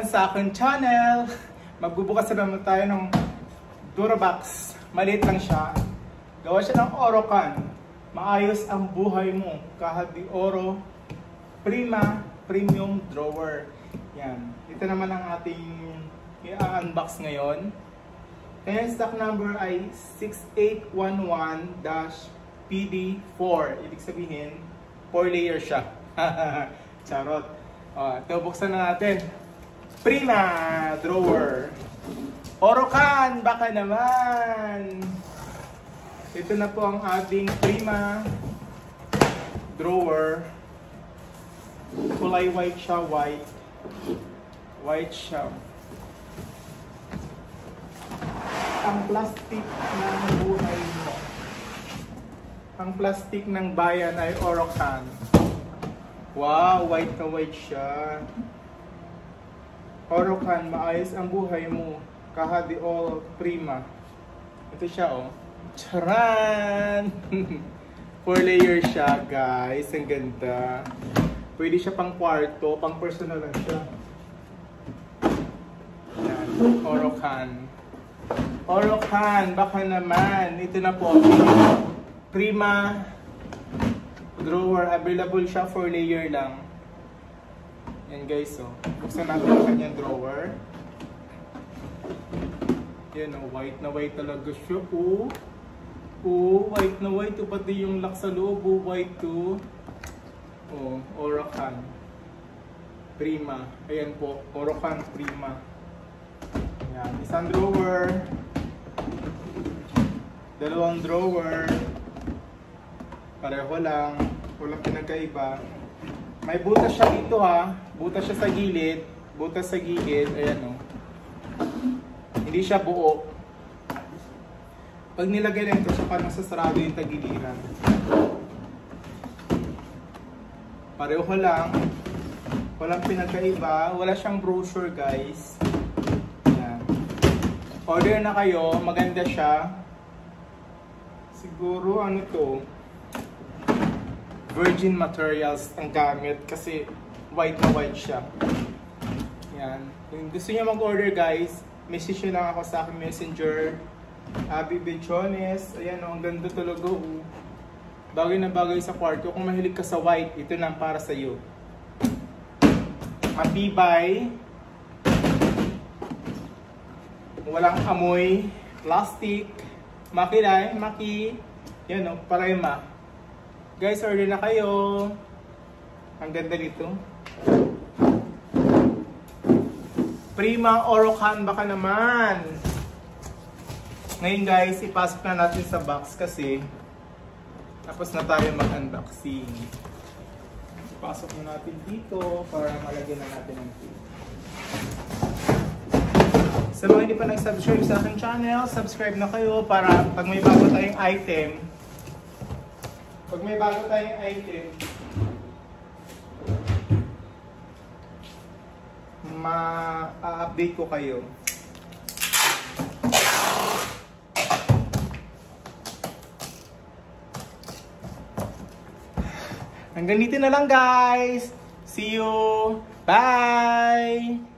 naman sa akin channel. Magbubukas na naman tayo ng Durabox. Maliit lang siya. Gawa siya ng Orocan. Maayos ang buhay mo. Kahit di Oro Prima Premium Drawer. Yan. Ito naman ang ating i-unbox ngayon. Kaya stock number ay 6811-PD4. Ibig sabihin, 4 layer siya. Charot. Ito, buksan na natin. Prima Drawer. Orocan, baka naman. Ito na po ang ating Prima Drawer. Kulay white siya, white. White siya. Ang plastic ng buhay mo. Ang plastic ng bayan ay Orocan. Wow, white na white siya. Orocan, maayos ang buhay mo. Kahit di all Prima. Ito siya, oh. Charan! 4 layer siya, guys. Ang ganda. Pwede siya pang kwarto, pang personal lang siya. Yan, Orocan. Orocan, baka naman. Ito na po. Prima Drawer. Available siya, 4 layer lang. Yan guys, oh. Buksan natin ang kanyang drawer. Yan, oh. White na white talaga siya. Oh. Oh, white na white. Oh, pati yung lock sa loob. Oh, white too. Oh, Orocan. Prima. Ayan po. Orocan Prima. Yan. Isang drawer. Dalawang drawer. Pareho lang. Walang pinagkaiba. May butas siya dito ha. Butas siya sa gilid. Butas sa gilid. Ayan o. Hindi siya buo. Pag nilagay na ito, saka nasasarado yung tagiliran. Pareho lang. Walang pinagkaiba. Wala siyang brochure guys. Ayan. Order na kayo. Maganda siya. Siguro ano to, virgin materials ang gamit kasi white na white siya. Yan. Kung gusto niyo mag-order guys, message nyo lang ako sa aking messenger. Abby Bechones. Ayan o, ang ganda talaga o. Bagay na bagay sa kwarto. Kung mahilig ka sa white, ito lang para sa iyo. Matibay. Walang amoy. Plastic. Makilay, maki. Yan o, Prima. Guys, order na kayo. Ang ganda nito. Prima Orocan, baka naman. Ngayon guys, ipasok na natin sa box kasi tapos na tayo mag-unboxing. Ipasok na natin dito para malagyan na natin ang tape. Sa mga hindi pa nag-subscribe sa aking channel, subscribe na kayo para pag may bago tayong item, ma-update ko kayo. Hanggang dito na lang guys. See you. Bye!